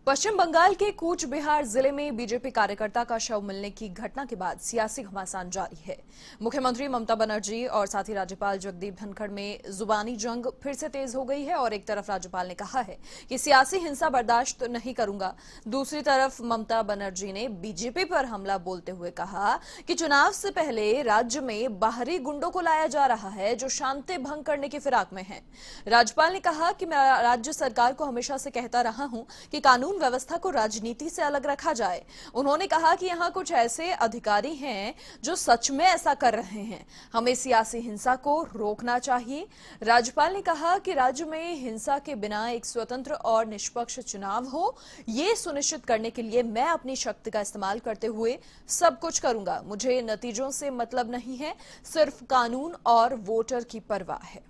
पश्चिम बंगाल के कूच बिहार जिले में बीजेपी कार्यकर्ता का शव मिलने की घटना के बाद सियासी घमासान जारी है। मुख्यमंत्री ममता बनर्जी और साथ ही राज्यपाल जगदीप धनखड़ में जुबानी जंग फिर से तेज हो गई है और एक तरफ राज्यपाल ने कहा है कि सियासी हिंसा बर्दाश्त नहीं करूंगा, दूसरी तरफ ममता बनर्जी ने बीजेपी पर हमला बोलते हुए कहा कि चुनाव से पहले राज्य में बाहरी गुंडों को लाया जा रहा है जो शांति भंग करने की फिराक में है। राज्यपाल ने कहा कि मैं राज्य सरकार को हमेशा से कहता रहा हूं कि कानून व्यवस्था को राजनीति से अलग रखा जाए। उन्होंने कहा कि यहां कुछ ऐसे अधिकारी हैं जो सच में ऐसा कर रहे हैं, हमें सियासी हिंसा को रोकना चाहिए। राज्यपाल ने कहा कि राज्य में हिंसा के बिना एक स्वतंत्र और निष्पक्ष चुनाव हो, ये सुनिश्चित करने के लिए मैं अपनी शक्ति का इस्तेमाल करते हुए सब कुछ करूंगा। मुझे नतीजों से मतलब नहीं है, सिर्फ कानून और वोटर की परवाह है।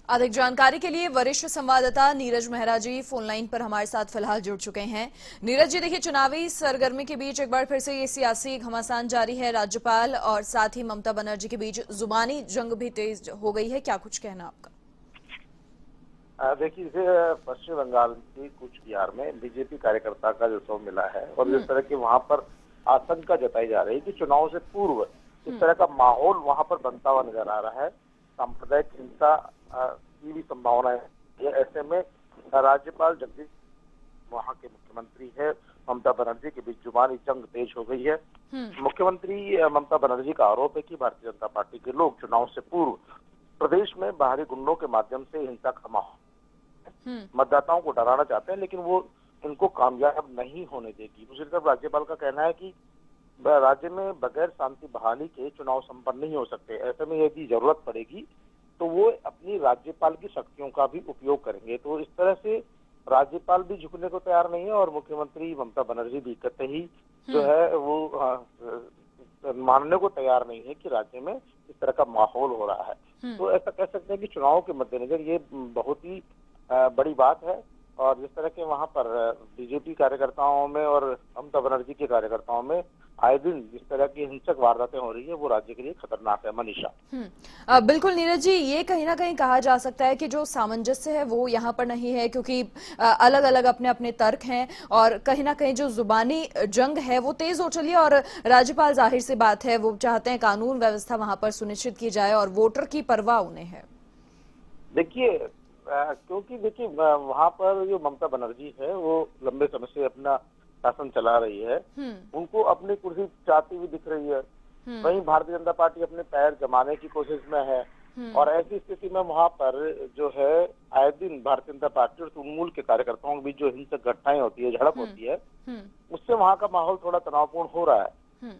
अधिक जानकारी के लिए वरिष्ठ संवाददाता नीरज मेहरा जी फोन लाइन पर हमारे साथ फिलहाल जुड़ चुके हैं। नीरज जी, देखिए, चुनावी सरगर्मी के बीच एक बार फिर से ये सियासी घमासान जारी है। राज्यपाल और साथ ही ममता बनर्जी के बीच जुबानी जंग भी तेज हो गई है, क्या कुछ कहना आपका? देखिए, पश्चिम बंगाल की कूच बिहार में बीजेपी कार्यकर्ता का जो शव मिला है और जिस तरह की वहां पर आशंका जताई जा रही है कि चुनाव से पूर्व इस तरह का माहौल वहां पर बनता हुआ नजर आ रहा है, सांप्रदायिक हिंसा की भी संभावना है। ऐसे में राज्यपाल जगदीप, वहां के मुख्यमंत्री है ममता बनर्जी के बीच जुबानी जंग तेज हो गई है। मुख्यमंत्री ममता बनर्जी का आरोप है कि भारतीय जनता पार्टी के लोग चुनाव से पूर्व प्रदेश में बाहरी गुंडों के माध्यम से हिंसा का माहौल मतदाताओं को डराना चाहते हैं, लेकिन वो इनको कामयाब नहीं होने देगी। दूसरी तरफ राज्यपाल का कहना है कि राज्य में बगैर शांति बहाली के चुनाव संपन्न नहीं हो सकते। ऐसे में यदि जरूरत पड़ेगी तो वो अपनी राज्यपाल की शक्तियों का भी उपयोग करेंगे। तो इस तरह से राज्यपाल भी झुकने को तैयार नहीं है और मुख्यमंत्री ममता बनर्जी भी कतई जो है वो मानने को तैयार नहीं है कि राज्य में इस तरह का माहौल हो रहा है। तो ऐसा कह सकते हैं कि चुनाव के मद्देनजर ये बहुत ही बड़ी बात है और जिस तरह के वहां पर बीजेपी कार्यकर्ताओं में और ममता बनर्जी के कार्यकर्ताओं में आए दिन जिस तरह की हिंसक वारदातें हो रही है वो राज्य के लिए खतरनाक है। मनीषा, बिल्कुल नीरज जी, ये कहीं ना कहीं कहा जा सकता है कि जो सामंजस्य है वो यहाँ पर नहीं है, क्योंकि अलग अलग अपने अपने तर्क हैं और कहीं ना कहीं जो जुबानी जंग है वो तेज हो चली है और राज्यपाल, जाहिर सी बात है, वो चाहते हैं कानून व्यवस्था वहां पर सुनिश्चित की जाए और वोटर की परवाह उन्हें है। देखिए, क्योंकि देखिए वहां पर जो ममता बनर्जी है वो लंबे समय से अपना शासन चला रही है, उनको अपनी कुर्सी चाहती हुई दिख रही है। वहीं भारतीय जनता पार्टी अपने पैर जमाने की कोशिश में है और ऐसी स्थिति में वहां पर जो है आए दिन भारतीय जनता पार्टी और तृणमूल के कार्यकर्ताओं के बीच जो हिंसक घटनाएं होती है, झड़प होती है, उससे वहां का माहौल थोड़ा तनावपूर्ण हो रहा है।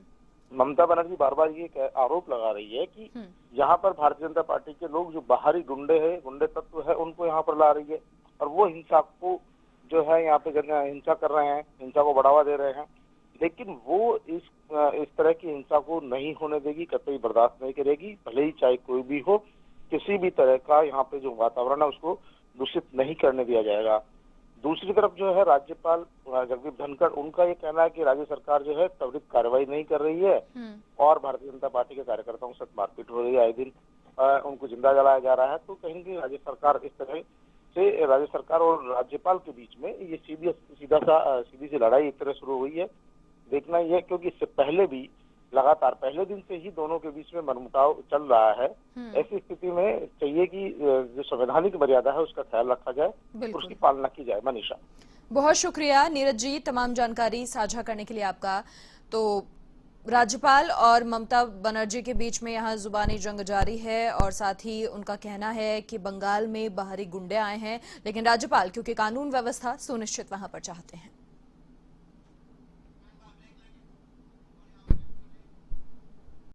ममता बनर्जी बार बार ये आरोप लगा रही है कि यहाँ पर भारतीय जनता पार्टी के लोग जो बाहरी गुंडे तत्व है उनको यहाँ पर ला रही है और वो हिंसा को जो है यहाँ पे हिंसा कर रहे हैं, हिंसा को बढ़ावा दे रहे हैं, लेकिन वो इस तरह की हिंसा को नहीं होने देगी, कतई बर्दाश्त नहीं करेगी, भले ही चाहे कोई भी हो, किसी भी तरह का यहाँ पे जो वातावरण है उसको दूषित नहीं करने दिया जाएगा। दूसरी तरफ जो है राज्यपाल जगदीप धनखड़, उनका ये कहना है कि राज्य सरकार जो है त्वरित कार्रवाई नहीं कर रही है और भारतीय जनता पार्टी के कार्यकर्ताओं के साथ मारपीट हो रही है, आए दिन उनको जिंदा जलाया जा रहा है। तो कहीं ना कहीं राज्य सरकार इस तरह से राज्य सरकार और राज्यपाल के बीच में ये सीधी सी लड़ाई एक तरह शुरू हुई है। देखना ही है, क्योंकि इससे पहले भी लगातार पहले दिन से ही दोनों के बीच में मनमुटाव चल रहा है। ऐसी स्थिति में चाहिए कि जो संवैधानिक मर्यादा है उसका ख्याल रखा जाए और उसकी पालना की जाए। मनीषा, बहुत शुक्रिया नीरज जी तमाम जानकारी साझा करने के लिए आपका। तो राज्यपाल और ममता बनर्जी के बीच में यहाँ जुबानी जंग जारी है और साथ ही उनका कहना है कि बंगाल में बाहरी गुंडे आए हैं, लेकिन राज्यपाल क्योंकि कानून व्यवस्था सुनिश्चित वहां पर चाहते हैं।